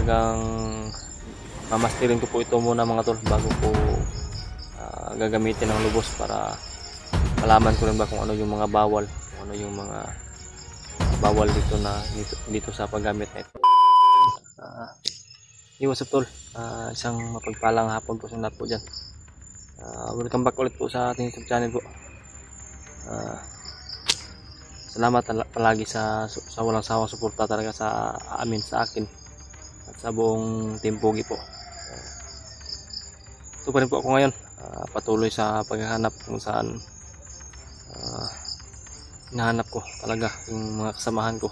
talagang mamasterin ko po ito muna mga tol bago ko gagamitin ng lubos para malaman ko rin ba kung ano yung mga bawal, kung ano yung mga bawal dito sa paggamit na ito. What's up tol? Isang mapagpalang hapon po sa lahat po dyan. Welcome back ulit po sa ating YouTube channel po. Salamat palagi sa walang sawang suporta talaga sa akin at sa buong Team Pogi po. Ito pa rin po ako ngayon, patuloy sa paghahanap kung saan hinahanap ko talaga yung mga kasamahan ko.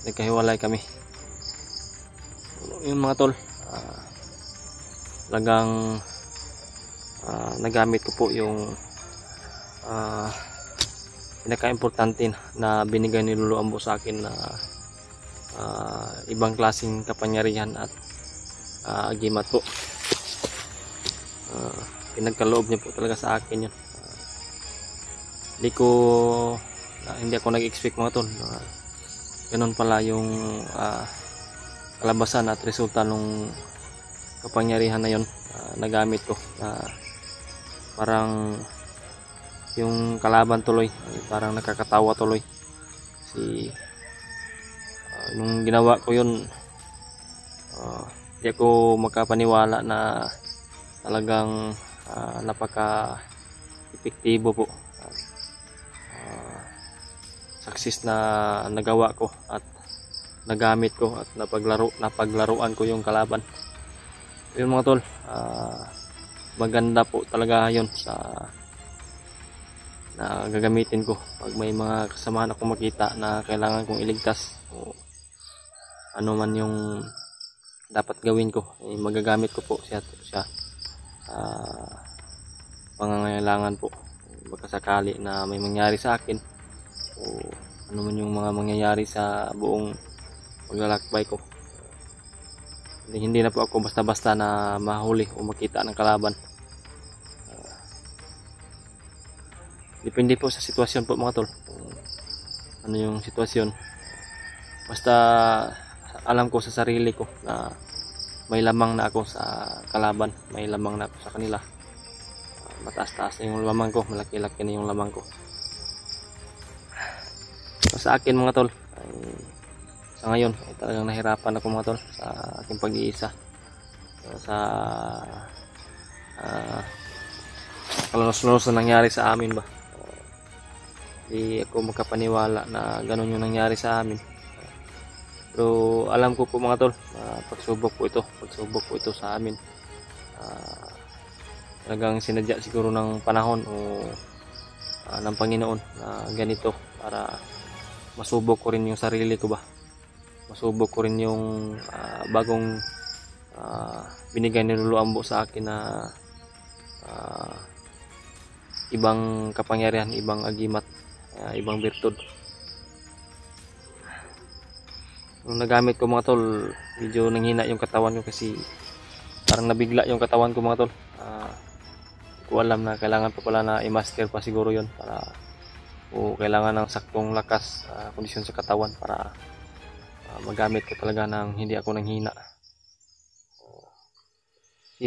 Nagkahiwalay kami. Yung mga tol, talagang nagamit ko po yung pinaka-importante na binigay ni Lolo Ambo sa akin na ibang klaseng kapangyarihan at agimat po. Pinagkaloob niya po talaga sa akin yun. Hindi ako nag-expect mga tol na ganun pala yung kalabasan at resulta nung kapangyarihan na yun nagamit ko. Parang yung kalaban tuloy parang nakakatawa tuloy nung ginawa ko yun. Hindi ako makapaniwala na talagang napaka epektibo po. Success na nagawa ko at nagamit ko at napaglaruan ko yung kalaban. Yun mga tol, maganda po talaga yun sa na gagamitin ko pag may mga kasamahan ako makita na kailangan kong iligtas o ano man yung dapat gawin ko, magagamit ko po siya pangangailangan po. Baka sakali na may mangyari sa akin o ano man yung mga mangyayari sa buong paglalakbay ko, hindi na po ako basta-basta na mahuli o makita ng kalaban. Depende po sa sitwasyon po mga tol, ano yung sitwasyon. Basta alam ko sa sarili ko na may lamang na ako sa kalaban, may lamang na ako sa kanila. Mataas-taas na yung lamang ko, malaki-laki na yung lamang ko. So, sa akin mga tol, sa ngayon ay talagang nahirapan ako mga tol sa aking pag-iisa. Sa kalalos-lalos na nangyari sa amin ba. Hindi ako makapaniwala na ganun yung nangyari sa amin. Pero alam ko po mga tol, pagsubok po ito sa amin. Talagang sinadya siguro ng panahon o ng Panginoon na ganito para masubok ko rin yung sarili ko ba. Masubok ko rin yung bagong binigay ni Lolo Ambo sa akin na ibang kapangyarihan, ibang agimat, ibang birtud. Nung nagamit ko mga tol, medyo nanghina yung katawan ko kasi parang nabigla yung katawan ko mga tol. Hindi ko alam na kailangan pa pala na i-master pa siguro yun para o kailangan ng saktong lakas, kondisyon sa katawan para magamit ko talaga ng hindi ako nanghina.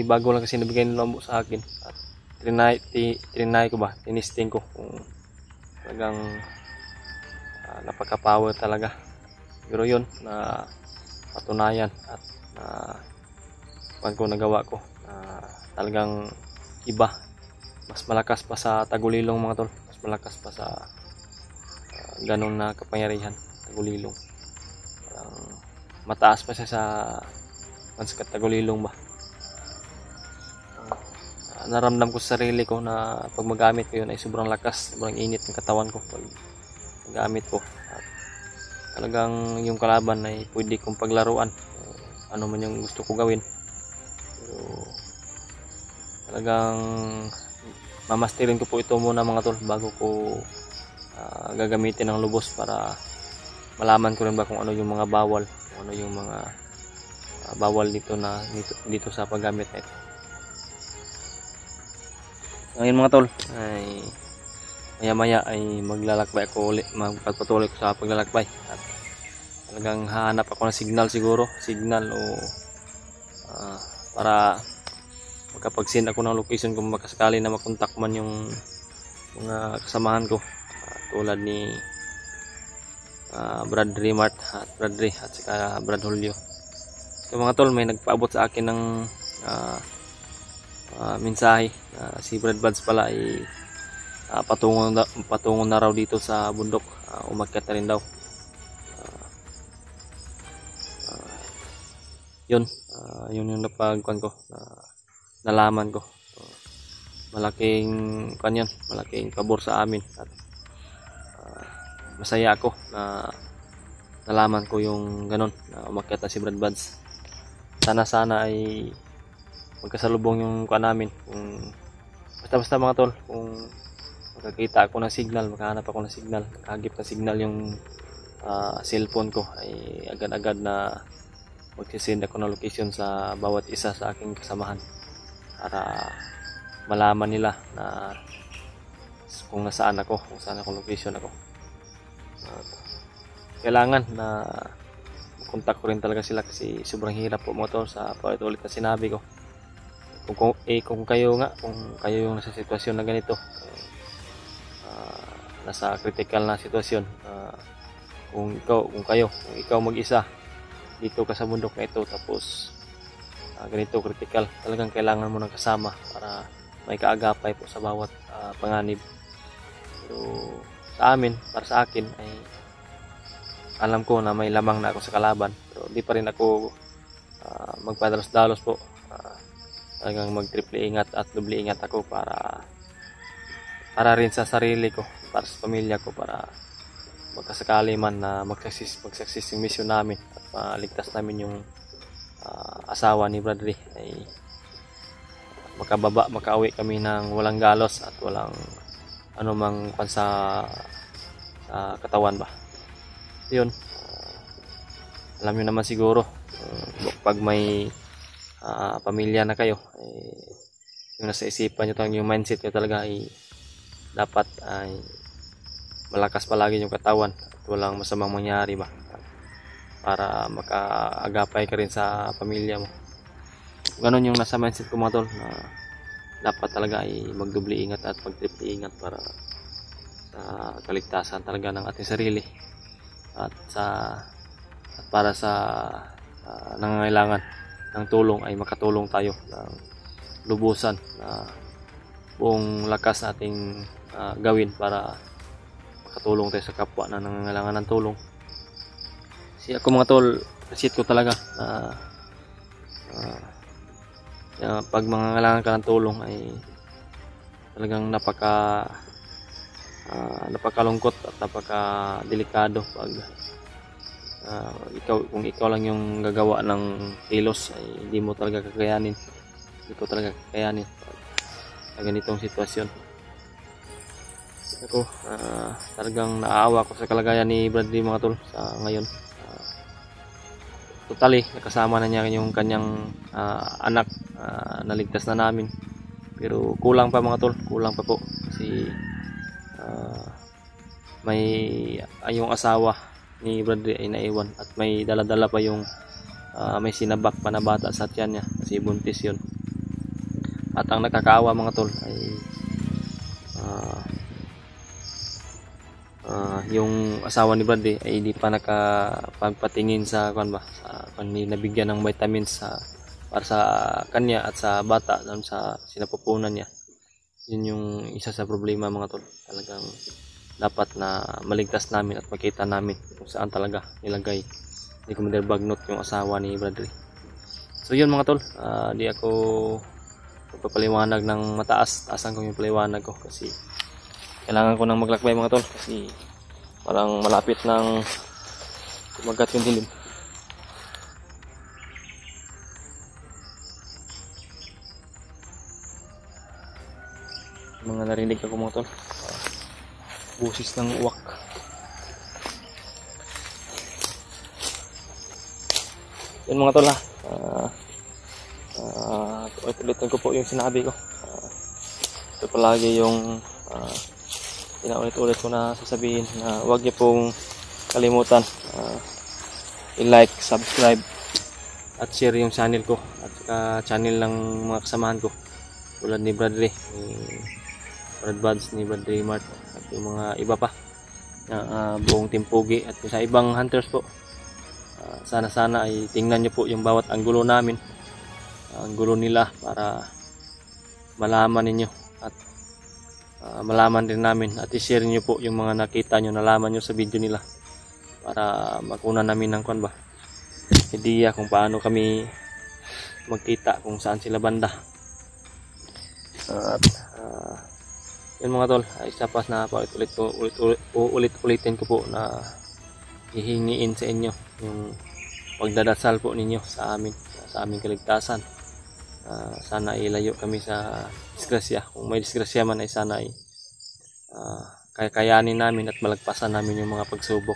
Bago lang kasi nabigay ni Lolo Ambo sa akin at trinay ko ba, tinisting ko kung talagang napaka-power talaga. Pero yun na patunayan at pag ko nagawa ko talagang iba, mas malakas pa sa tagulilong mga tol, mas malakas pa sa ganun na kapangyarihan, tagulilong. Parang mataas pa siya sa manskat tagulilong ba. Naramdam ko sa sarili ko na pag magamit ko yun ay sobrang lakas, sobrang init ng katawan ko pag magamit ko. At talagang yung kalaban ay pwede kong paglaruan, ano man yung gusto ko gawin. Pero talagang mamasterin ko po ito muna mga tol bago ko gagamitin ng lubos para malaman ko rin ba kung ano yung mga bawal, kung ano yung mga bawal dito sa paggamit na ito. Ngayon mga tol ay maya maya ay maglalakbay ako ulit, magpatuloy ko sa paglalakbay at Talagang hahanap ako ng signal siguro, o para makapag-send ako ng location kung makasakali na makontak man yung mga kasamahan ko, tulad ni Brad Rimart at Bradley at saka Brad Julio. So mga tol, may nagpaabot sa akin ng mensahe. Si Brad Buds pala ay patungo na raw dito sa bundok, umakyat na rin daw. Yun yung napagkuhan ko, nalaman ko. So, malaking pabor sa amin at masaya ako na nalaman ko yung ganon, na umakyat na si Brad Buds. Sana ay magkasalubong yung kuha namin. Kung basta mga tol, kung makakita ako ng signal, makahanap ako ng signal, makahagip ng signal yung cellphone ko, ay agad-agad na magsisend ako ng location sa bawat isa sa aking kasamahan para malaman nila na kung nasaan ako, kung saan ako location ako. Kailangan na kontak ko rin talaga sila kasi sobrang hirap po mga tol, sa paulit-ulit na sinabi ko. Kung kayo yung nasa sitwasyon na ganito, nasa critical na sitwasyon, kung ikaw mag-isa dito ka sa bundok na ito, tapos ganito critical, talagang kailangan mo ng kasama para may kaagapay po sa bawat panganib. Pero sa amin, para sa akin, ay alam ko na may lamang na ako sa kalaban, pero di pa rin ako magpadalos-dalos po. Talagang mag-triple ingat at doble ingat ako para rin sa sarili ko, para sa pamilya ko, para magkasakali man na magsaksis yung mission namin at maligtas namin yung asawa ni Bradley, ay makauwi kami ng walang galos at walang anumang sa katawan ba. Yun, alam nyo naman siguro, pag may pamilya na kayo, yung nasa isipan nyo, yung mindset nyo talaga ay dapat ay malakas palagi yung katawan at walang masamang mangyari ba, para makaagapay ka rin sa pamilya mo. Ganon yung nasa mindset ko mga tol, na dapat talaga ay magdoble ingat at magtriple ingat para sa kaligtasan talaga ng ating sarili at para sa nangangailangan ng tulong ay makatulong tayo ng lubusan na buong lakas nating gawin para makatulong tayo sa kapwa na nangangailangan ng tulong. Kasi ako mga tol, appreciate ko talaga na pag mangangailangan ka ng tulong ay talagang napakalungkot at napakadelikado pag kung ikaw lang yung gagawa ng kilos, ay hindi mo talaga kakayanin. Hindi ko talaga kakayanin sa ganitong sitwasyon. Ako, talagang naaawa ko sa kalagayan ni Bradley mga tol sa ngayon. Totally, nakasama na niya yung kanyang anak, naligtas na namin. Pero kulang pa mga tol, kulang pa po. Kasi yung asawa ni Bradley ay naiwan at may dala-dala pa yung may sinabak pa na bata sa tiyan niya kasi buntis yun. At ang nakakaawa mga tol ay yung asawa ni Bradley ay di pa nakapagpatingin sa nabigyan ng vitamins para sa kanya at sa bata doon sa sinapupunan niya. Yun yung isa sa problema mga tol. Talagang dapat na maligtas namin at makita namin kung saan talaga nilagay ni Commander Bagnot yung asawa ni Bradley. So yun mga tol, di ako magpapaliwanag ng taasan ko yung paliwanag ko kasi kailangan ko nang maglakbay mga tol kasi parang malapit ng kumagat yung dilim. Mga narinig ako mga tol, busis ng uwak. Yun mga tol ulit-ulitin ko po yung sinabi ko. Ito palagi yung pinaulit-ulit ko na sasabihin na huwag niyo pong kalimutan i-like, subscribe at share yung channel ko at saka channel ng mga kasamahan ko tulad ni Brad Ray, ni Brad Buds, ni Brad Ray Mart at yung mga iba pa na buong Team Pogi at sa ibang hunters po. Sana ay tingnan nyo po yung bawat anggulo namin, ang gulo nila, para malaman ninyo at malaman din namin at i-share nyo po yung mga nakita nyo, nalaman nyo sa video nila para makunan namin ng kwan ba, ideya kung paano kami magkita, kung saan sila banda. At yun mga tol, isa pa na ulit-ulitin ko po na hihingiin sa inyo yung pagdadasal po ninyo sa amin, sa aming kaligtasan. Sana ilayo kami sa disgrasya. Kung may disgrasya man ay sana ay kakayanin namin at malagpasan namin yung mga pagsubok.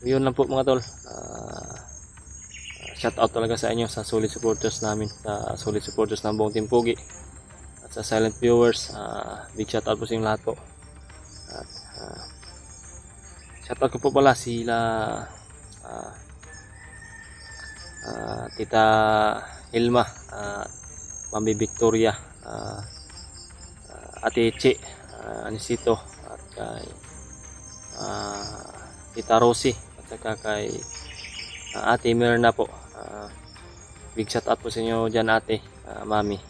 Yun lang po mga tol. Shout out talaga sa inyo, sa solid supporters namin, sa solid supporters ng buong Team Pogi at sa silent viewers. Big shout out po sa inyong lahat po. At shout out ko po pala sila Tita Hilma, Mami Victoria, Ate Eche, Anisito, at kay Tita Rosie, at saka kay Ate Mirna po. Big shout out po sa inyo dyan, Ate, Mami.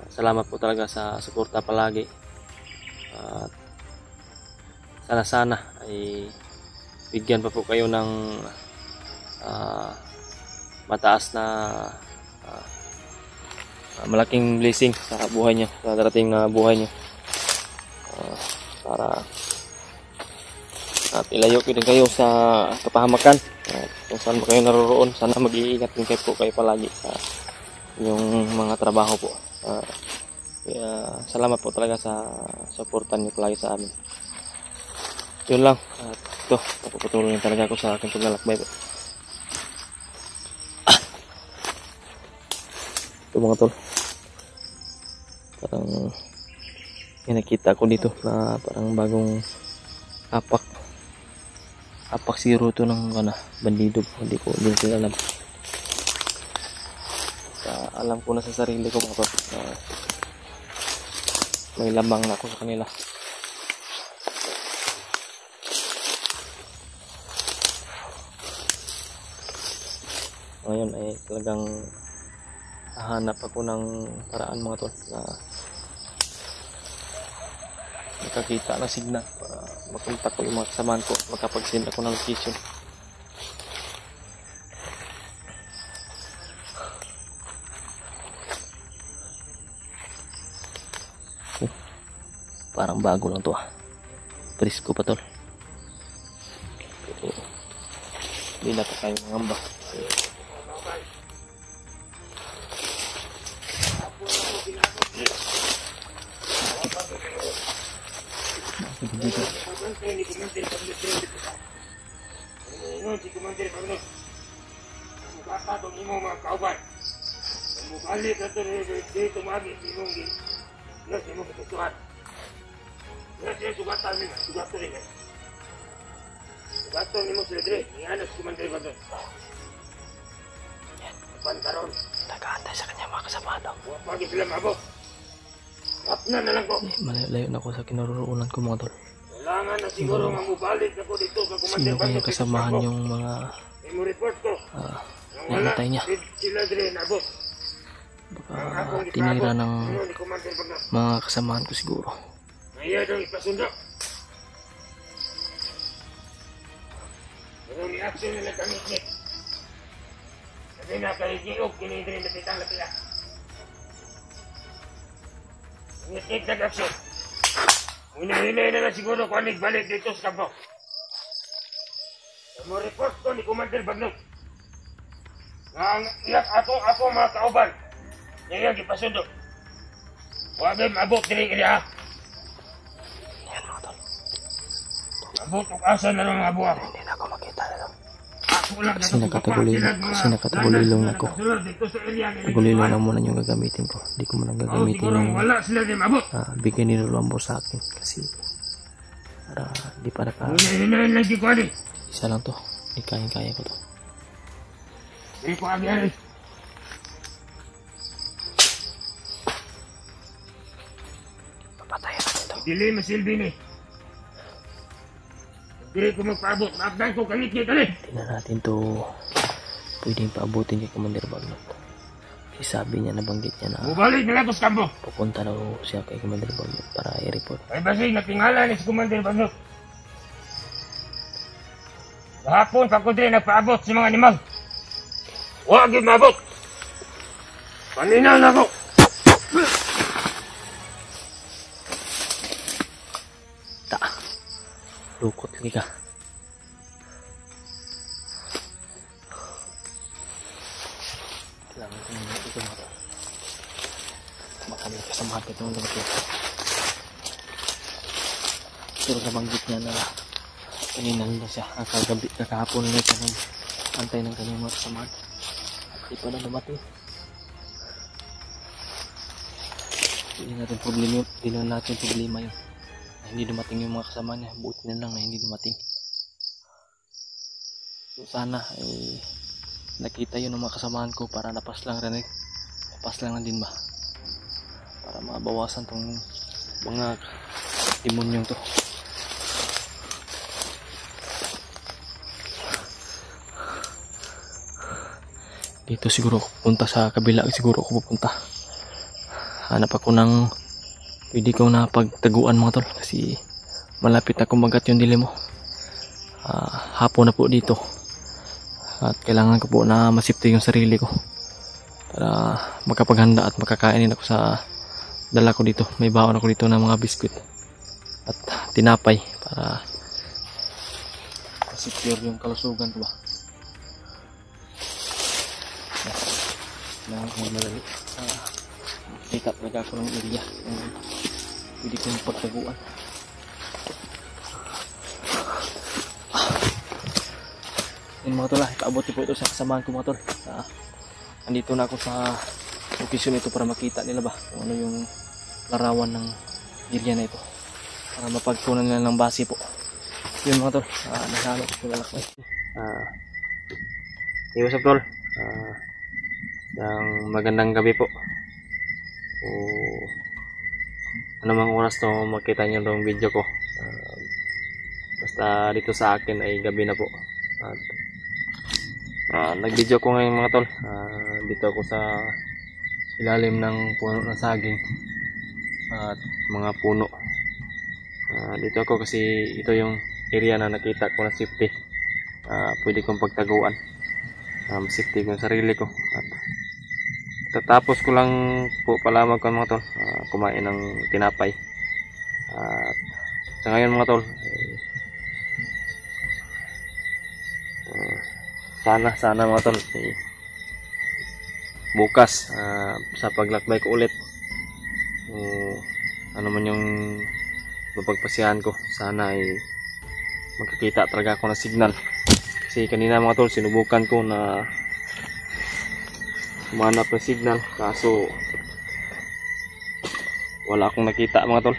Salamat po talaga sa suporta palagi. Sana ay bigyan pa po kayo ng mataas na malaking blessing sa buhay niyo, sa darating na buhay niyo, para at ilayo din kayo sa kapahamakan. Kung saan kayo naroroon, sana mag-iingat din kayo palagi sa yung mga trabaho po. Kaya salamat po talaga sa suportan niyo palagi sa amin. Yun lang. At ito, napapatuloy talaga ako sa aking paglalakbay po. Ito mga tol, parang nakita ko dito na parang bagong apak zero to ng bandido. Hindi ko alam. Alam ko na sa sarili ko mga tol, may lamang na ako sa kanila. Ngayon ay talagang hahanap ako ng paraan mga tol na makakita ng signal para makontak ko yung mga kasamahan ko, makapag-send ako ng location. Parang bago lang to presko pa tol, pero hindi na pa kayo mangamba. Si Commander Pagnos, mukha imo mga kauban. Mukali ka ito dito magi, imong nas imong kasusuhan. Nas yung sugatan nila, sugato rin. Sugato nimo sila dire, iyan si Commander Pagnos. Pantaron. Nag-aantay sa kanya mga kasamahan daw. Huwag pagi sila mabok. Kapna na lang ko. Malayo na ako sa kinaroroonan ko mga tol. Kailangan na siguro nga mubalik ako dito sa Commander Sino kaya kasamahan yung mga imo report ko. namatay niya? Sila dire nabot. Baka tinira ng mga kasamahan ko siguro. Ngayon daw ipasundo. Pero ni action nila kamit-mit. Kasi nakahigiog, kinidrin na pitang lapila. Ngit-ngit na action. Hinahinay na siguro kung balik dito sa kampo. Sa mga report ko ni Commander Bagnog. Nga ako mga kauban. Ngayon ipasundo. Huwag ay mabot diri kaya ha. Yan mga tol. Mabot kung asa na lang mga buwang. Hindi na ako makita na lang. Kasi nakatagulilong ako. Tagulilong lang muna yung gagamitin ko. Hindi ko muna gagamitin yung bigay ni Lolo sa akin. Kasi para di para ka isa lang to. Kaya ko to. Hindi ko agyan. Papatayan natin to. Dili masilbi ni. Hindi ko magpaabot. Maagdan ko kalit niya kalit. Tingnan natin to. Pwedeng paabutin kay Commander Bagnot. Kasi sabi niya, nabanggit niya na Bubalik na lang ko sa kampo. pupunta daw siya kay Commander Bagnot para i-report. Ay basig, natingala ni si Commander Bagnot. Kahapon, pag ko din nagpaabot sa mga animal. Huwag yung maabot. Paninaw na ko. Ta. Lukot lagi ka. Kailangan ko muna ito mga tol. Makami kasamahan ko itong lumaki. Pero nabanggit niya na kanina na siya. Ang kagabi, kakahapon na siya ng antay ng kanyang mga kasamahan. Di pa na dumating. Hindi natin problema yun. Na hindi dumating yung mga kasama niya. Buti na lang na hindi dumating. So sana ay nakita yun ng mga kasamahan ko para napas lang rin. Napas lang na din ba? Para mabawasan tong mga demonyong to. Dito siguro ako pupunta, sa kabila siguro ako pupunta. Hanap ako ng pwede kong napagtaguan mga tol kasi malapit na kumagat yung dilim mo. Hapon na po dito at kailangan ko po na masipte yung sarili ko para makapaghanda at makakainin ako sa dala ko dito. May baon ako dito ng mga biskwit at tinapay para secure yung kalusugan ko ba. Kailangan ko madali. Kita talaga ako ng area pwede kong pagtaguan. Yun mga tol, ipaabot po ito sa kasamahan ko mga tol. Andito na ako sa location ito para makita nila ba kung ano yung larawan ng area na ito para mapagkunan nila ng base po. Yun mga tol, nasalo ko lalakbay. What's up tol? Magandang gabi po. Anumang oras to makita nyo itong video ko, basta dito sa akin ay gabi na po. Nag-video ko ngayon mga tol. Dito ako sa ilalim ng puno ng saging at mga puno. Dito ako kasi ito yung area na nakita ko na safety. Pwede kong pagtaguan. Safety ko yung sarili ko. At tatapos ko lang po pala mga tol, kumain ng tinapay. At sa ngayon mga tol, sana mga tol, bukas sa paglakbay ko ulit, ano man yung mapagpasiyahan ko, sana ay magkakita talaga ako ng signal. Kasi kanina mga tol, sinubukan ko na humanap ng signal kaso wala akong nakita mga tol.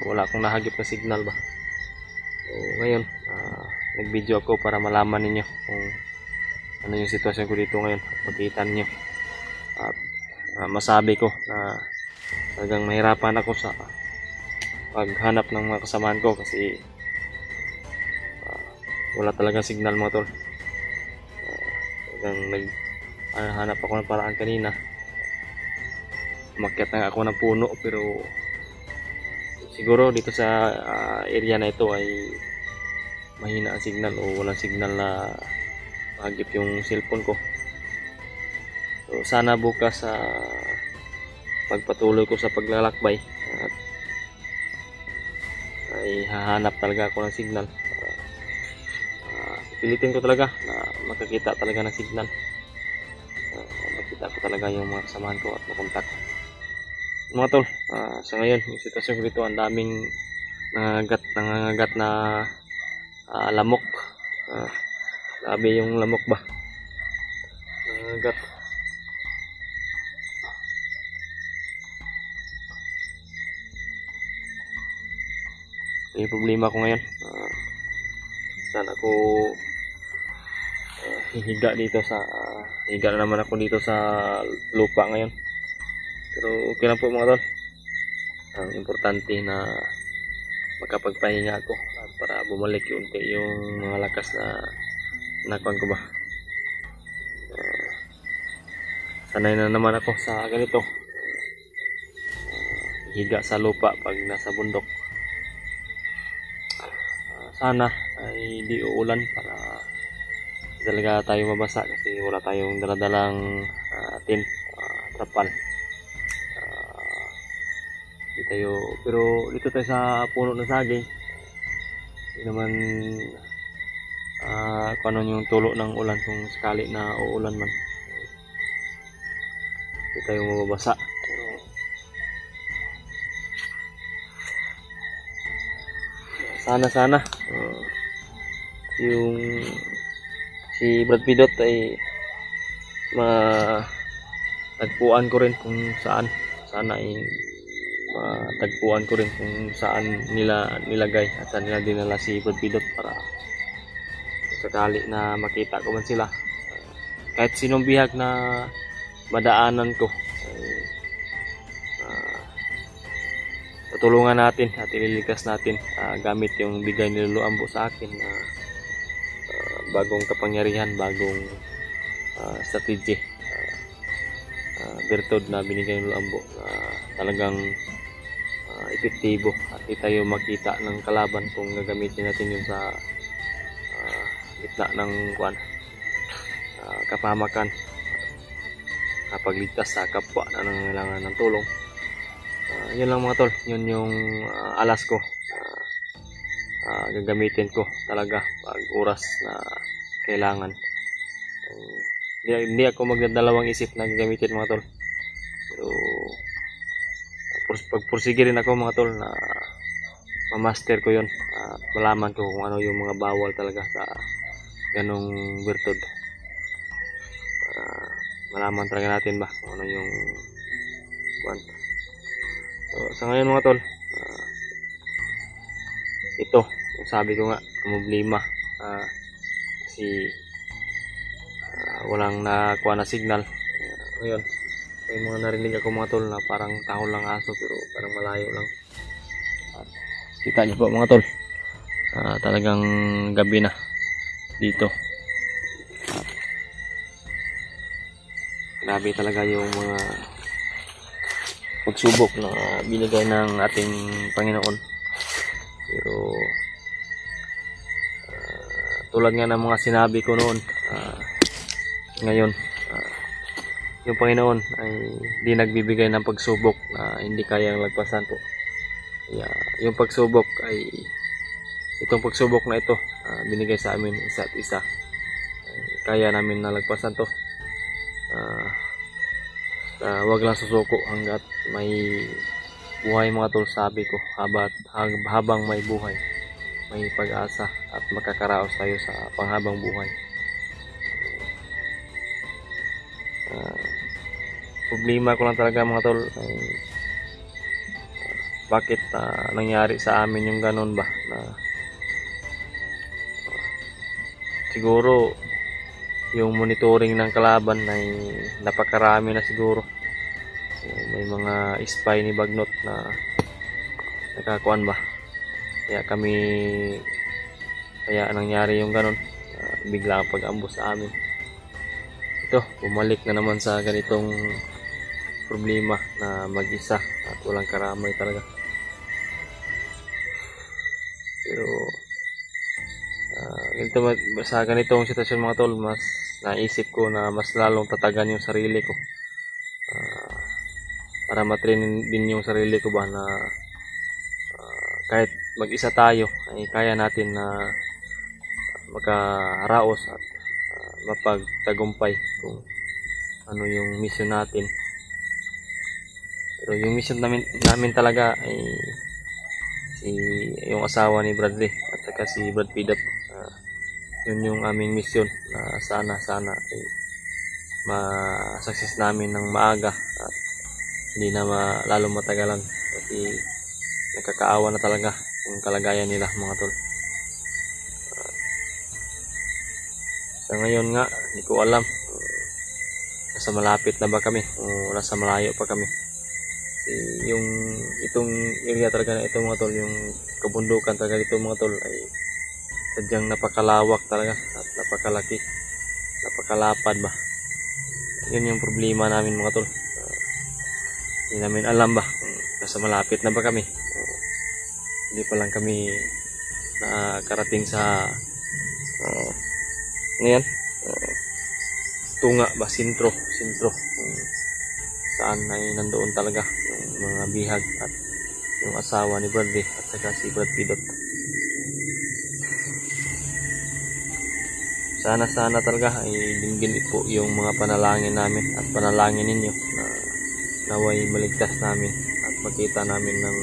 Wala akong nahagip na signal ba. So ngayon nag-video ako para malaman ninyo kung ano yung sitwasyon ko dito ngayon, makita ninyo at masabi ko na talagang mahirapan ako sa paghanap ng mga kasamahan ko kasi wala talaga signal mga tol. Talagang hanap ako ng paraan kanina. Umakyat na ako ng puno pero siguro dito sa area na ito ay mahina ang signal o walang signal na mahagip yung cellphone ko. So sana bukas pagpatuloy ko sa paglalakbay at ay hahanap talaga ako ng signal. Pilitin ko talaga na makakita talaga ng signal. Makita ko talaga yung mga kasamahan ko at makontak mga tol. Sa ngayon yung sitwasyon ko dito, ang daming nangangagat na lamok. Grabe yung lamok ba, nangangagat. Yung problema ko ngayon, saan ako higa na naman ako dito sa lupa ngayon. Pero okay lang po mga tol. Ang importante na makapagpahinga ako para bumalik unti yung mga lakas na nakuan ko ba. Sanay na naman ako sa ganito. Higa sa lupa pag nasa bundok. Sana ay di uulan para talaga tayo mabasa kasi wala tayong daladalang trapal. Pero dito tayo sa puno ng saging. Hindi naman kung ano yung tulo ng ulan kung sakali na uulan man. Hindi tayo mababasa. Pero sana yung si Brad Pidot ay matagpuan ko rin kung saan. Sana ay matagpuan ko rin kung saan nila nilagay at saan nila dinala si Brad Pidot para sakali na makita ko man sila. Kahit sinong bihag na madaanan ko tutulungan natin at ililigtas natin gamit yung bigay ni Lolo Ambo sa akin na bagong kapangyarihan, bagong strategy, virtud na binigay ni Lolo Ambo talagang epektibo at di tayo makita ng kalaban kung gagamitin natin yun sa gitna ng kapahamakan kapag ligtas sa kapwa na nangangailangan ng tulong. Yun lang mga tol, yun yung alas ko gagamitin ko talaga pag oras na kailangan. Hindi ako magdadalawang isip na gagamitin mga tol, pero pagpursige rin ako mga tol na mamaster ko yun at malaman ko kung ano yung mga bawal talaga sa ganong virtud. Malaman talaga natin ba kung ano yung so, sa ngayon mga tol, ito yung sabi ko nga, problema kasi walang nakuha na signal. Ngayon may mga narinig ako mga tol na parang tahol lang aso pero parang malayo lang. Kita niyo po mga tol, talagang gabi na dito. Grabe talaga yung mga pagsubok na binigay ng ating Panginoon. Pero tulad nga ng mga sinabi ko noon, ngayon yung Panginoon ay di nagbibigay ng pagsubok na hindi kayang lagpasan po. Yung pagsubok ay itong pagsubok na ito binigay sa amin isa't isa. Kaya namin nalagpasan to. Wag lang susuko hanggat may buhay mga tol, sabi ko, habang may buhay may pag-asa at makakaraos tayo sa panghabang buhay. Problema ko lang talaga mga tol ay bakit nangyari sa amin yung ganun ba na siguro yung monitoring ng kalaban ay napakarami na siguro. So, may mga spy ni Bagnot na nakakuan ba, kaya nangyari yung ganun, bigla ang pag-ambos sa amin. Ito, bumalik na naman sa ganitong problema na mag-isa at walang karamay talaga. Pero sa ganitong sitwasyon mga tol, mas naisip ko na mas lalong tatagan yung sarili ko para matrain din yung sarili ko ba na kahit mag-isa tayo ay kaya natin na makaraos at mapagtagumpay kung ano yung mission natin. Pero yung mission namin talaga ay yung asawa ni Bradley at saka si Brad Pidot. Yun yung aming mission na sana ay ma-success namin ng maaga at hindi na lalo matagalan kasi nakakaawa na talaga yung kalagayan nila mga tol. Sa ngayon nga, hindi ko alam. Nasa malapit na ba kami o nasa malayo pa kami. Yung itong area talaga na ito mga tol, yung kabundukan talaga dito mga tol ay sadyang napakalawak talaga at napakalaki, napakalapad ba. Yun yung problema namin mga tol. Hindi namin alam ba kung nasa malapit na ba kami. Hindi pa lang kami nakarating sa ngayon tunga ba, sentro saan ay nandoon talaga yung mga bihag at yung asawa ni Bradley at saka si Brad Pidot. Sana talaga ay dinggin po yung mga panalangin namin at panalangin ninyo na naway maligtas namin at makita namin ng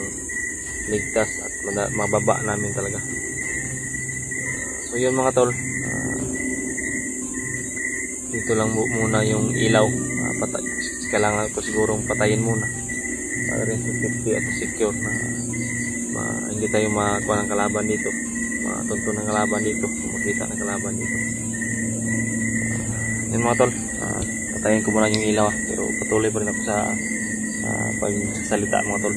ligtas at mababa namin talaga. So yun mga tol, dito lang muna yung ilaw. Kailangan ko sigurong patayin muna para rin sa safety at secure na hindi tayo makuha ng kalaban dito, matunto ng kalaban dito, makita ng kalaban dito. Yun mga tol, patayin ko muna yung ilaw pero patuloy pa rin ako sa pagsasalita mga tol.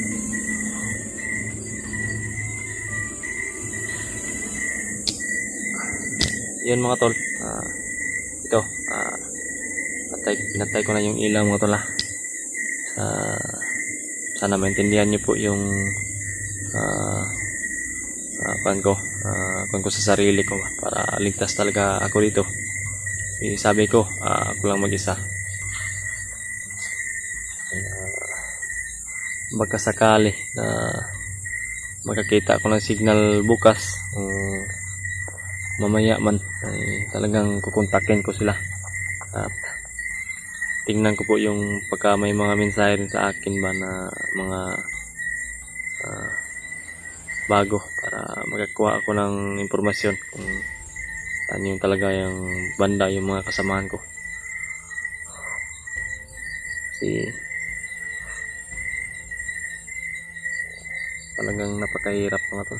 Yun mga tol, ito pinatay ko na yung ilaw mga tol. Sana maintindihan nyo po yung kuwan ko sa sarili ko para ligtas talaga ako dito. Sabi ko ako lang mag-isa. Baka sakali na makakita ako ng signal bukas, mamaya man ay talagang kukontakin ko sila at tingnan ko po yung pagka may mga mensahe rin sa akin ba na mga bago para makakuha ako ng impormasyon kung saan yung talaga yung banda yung mga kasamahan ko. Kasi talagang napakahirap mga to.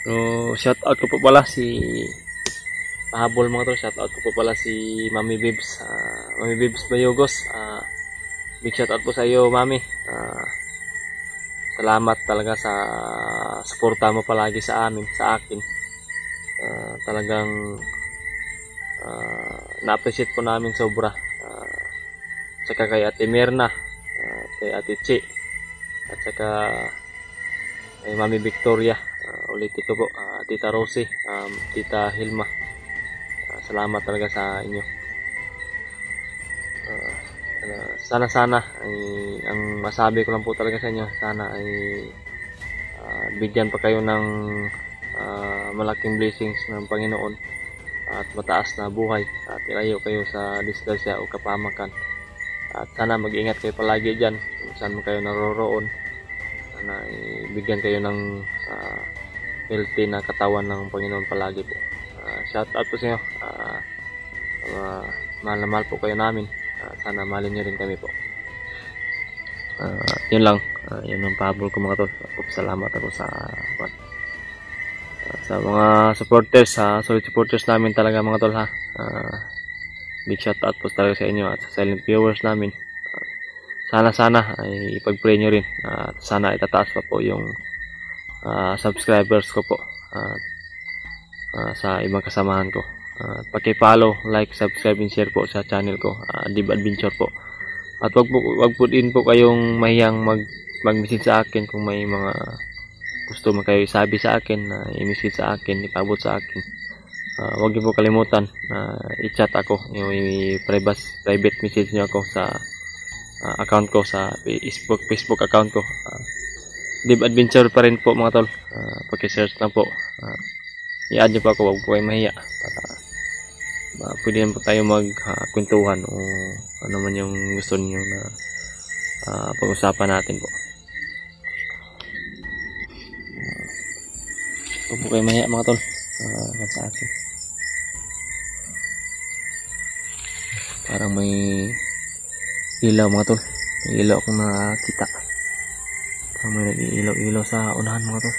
So shout out ko po pala si pahabol mga to, shout out ko po pala si Mami Bibs, Mami Bibs Bayogos. Big shout out po sa iyo Mami. Salamat talaga sa suporta mo palagi sa akin. Talagang na-appreciate po namin sobra. Saka kay Ate Mirna, kay Ate Chi, at saka kay Mami Victoria, ulitin ko po, Tita Rosie, Tita Hilma. Salamat talaga sa inyo. Sana ay ang masabi ko lang po talaga sa inyo, sana ay bigyan pa kayo ng malaking blessings ng Panginoon at mataas na buhay at ilayo kayo sa disgrasya o kapamakan. At sana mag-ingat kayo palagi dyan kung saan mo kayo naroroon. Sana ibigyan kayo ng healthy na katawan ng Panginoon palagi po. Shout out po sa inyo. Mahal na mahal po kayo namin. Sana mahalin nyo rin kami po. Yun lang. Yun ang pahabol ko mga tol. Salamat ako sa mga supporters, solid supporters namin talaga mga tol ha. Big shout out po talaga sa inyo at sa silent viewers namin. Sana ay ipag-pray nyo rin. Sana itataas pa po yung subscribers ko po sa ibang kasamahan ko. Paki-follow, like, subscribe, and share po sa channel ko, Dib Adventure po. At wag po din po kayong mahiyang mag-message sa akin kung may mga gusto mo kayo isabi sa akin, i-message sa akin, ipabot sa akin. Wag niyo po kalimutan i-chat ako, private message niyo ako sa account ko sa Facebook account ko. Dib Adventure pa rin po mga tol. Paki-search lang po. I-add niyo po ako, wag po kayong mahiya para pwede po tayo magkwentuhan o ano man yung gusto niyo na pag-usapan natin po. Wag po kayong mahiya mga tol sa akin. Parang may ilaw mga tol. May ilaw akong nakita. Parang may nag-iilaw-ilaw sa unahan mga tol.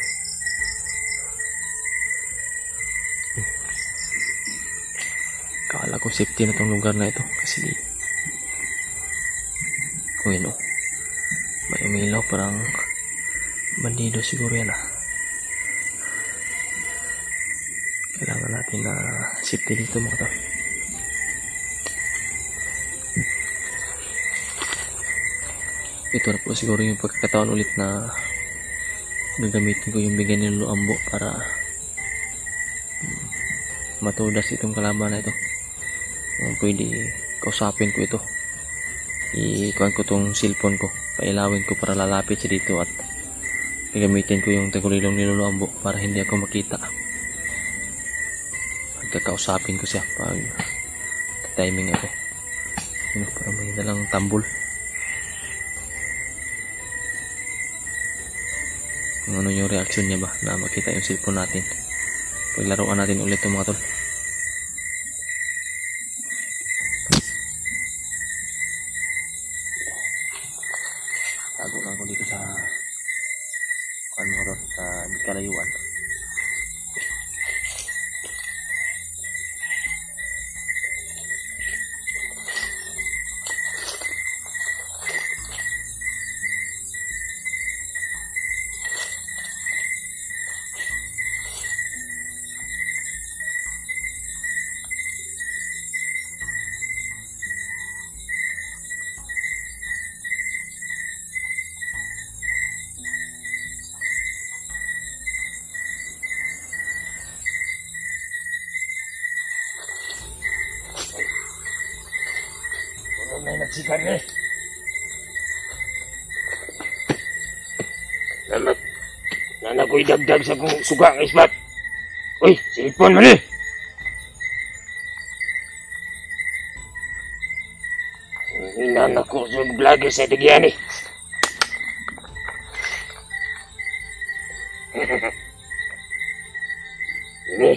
Akala ko safety na tong lugar na ito kasi kung yun may umilaw, parang bandido siguro yan Kailangan natin na safety dito mga tol. Ito na po siguro yung pagkakataon ulit na gagamitin ko yung bigyan ng Luambo para matudas itong kalaban na ito. Pwede kausapin ko ito, ikuhan ko tong cellphone ko, pailawin ko para lalapit siya dito at gagamitin ko yung tagulilong ni Luambo para hindi ako makita. Pagkakausapin ko siya pag timing ako, para may dalang tambol. Kung ano yung reaksyon niya ba na makita yung cellphone natin. Paglaruan natin ulit ito mga tol. Tago lang ko dito sa mga tol, sa kalayuan. May nagsikan eh. Nana ko'y dagdag sa kong suga ng isbat. Uy, sipon mo ni. Hinana ko sa vlogger sa digyan eh. Ini.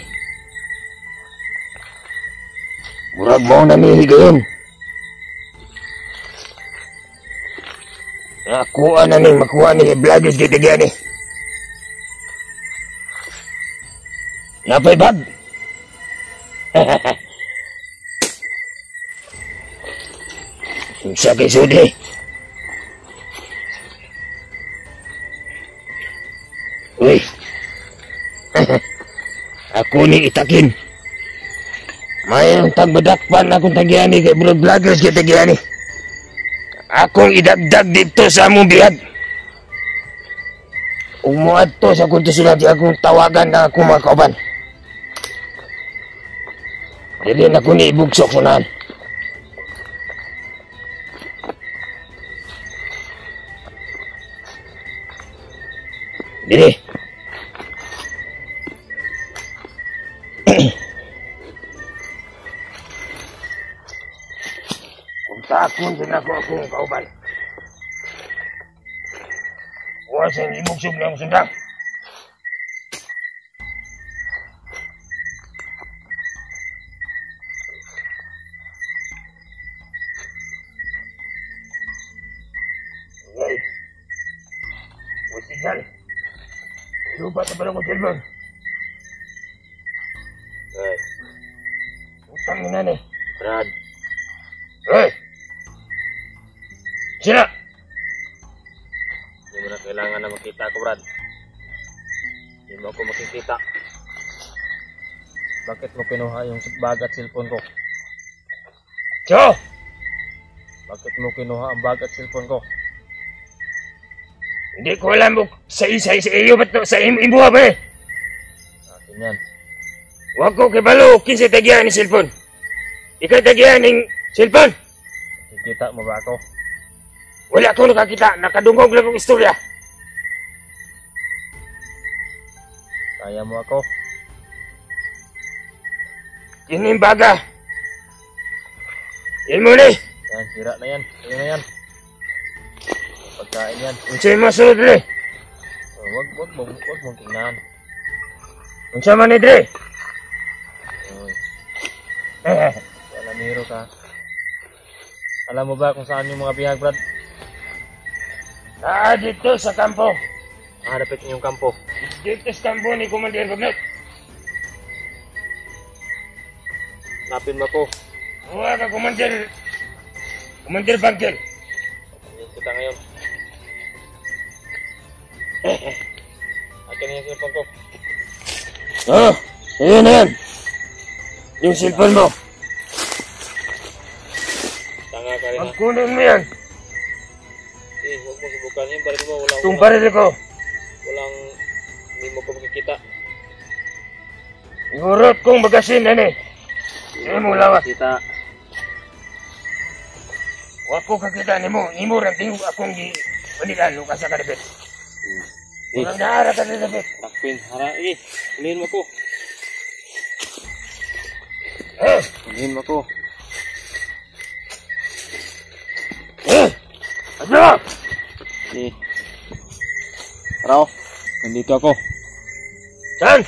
Murag mo na ni higayon. Nakuha na ning makuha ni vloggers kita gani. Napay bag. Sa kay sudi. Uy. Ako ni itakin. Mayroong tagbadakpan akong tagiani kay vloggers kita gani. Akong idagdag dito sa among bihag. Umuad to sa kunto sila di akong tawagan na akong mga kauban. Dili na ko ni ibugsok sunahan. Dili. Takon din ako akong kauban. Huwag sa ibugsog na ang sundang. Okay. Huwag signal. Lupa na pala ko silbon. Okay. Utang na ni. Brad. Hey! Sina! Hindi mo na kailangan na makita ako, Brad. Hindi mo ako makikita. Bakit mo kinuha yung bag at cellphone ko? Cho! Bakit mo kinuha ang bag at cellphone ko? Hindi ko alam mo sa iyo ba't sa imuha ba eh? Akin yan. Huwag ko kibalo, kinsa tagyan ni cellphone. Ikaw tagyan ng cellphone. Kikita mo ba ako? Wala ko nakakita, nakadungog lang ang istorya. Kaya mo ako? Kining baga. Yan mo ni. Yan, sira na yan. Sira na yan. Pagkain yan. Unsay masunod ni? Wag mong tingnan. Unsa man ni Dre? Alamiro ka. Alam mo ba kung saan yung mga bihag, Brad? Dito sa kampo. Hanapit niyo yung kampo. Dito sa kampo ni Commander Goblet. Hanapin mo ko. Huwag ka, Commander. Commander Bangkel. Ayan kita ngayon. Akin na yung cellphone ko. Oh, ayun na yan. Yung cellphone mo. Tanga ka rin ha. Pagkunin mo yan. Huwag mo subukan yun. Balik mo. Itong baril ko. Hindi mo ko makikita. Ihurot kong magasin, ano eh. Hindi mo lawas. Kita. Huwag ko kakita ni mo. Ni mo ranting akong panilan. Lukas sa kalibit. Walang naara ka sa kalibit. Takpin. Hara. Ulihin mo ko. Ulihin mo ko. Ano? Raw. Nandito ako. Saan?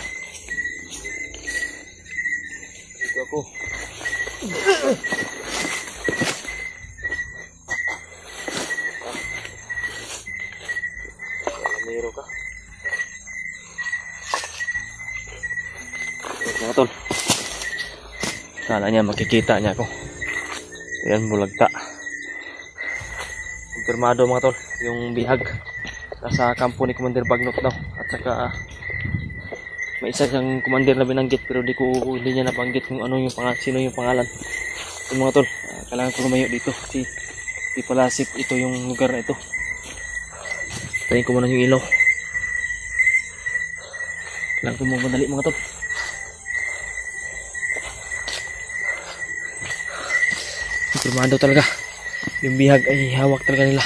Nandito ako. Lamero ka. Mga tol. Kala niya makikita niya ako. Ayan, bulagta. Kumpirmado mga tol, yung bihag nasa kampo ni Commander Bagnot daw. At saka may isa siyang commander na binanggit pero hindi niya nabanggit kung ano yung sino yung pangalan. Yung mga tol, kailangan ko lumayo dito kasi di pala safe ito yung lugar na ito. Tayin ko muna yung ilaw. Kailangan ko magmadali mga tol. Kumpirmado talaga yung bihag ay hawak talaga nila.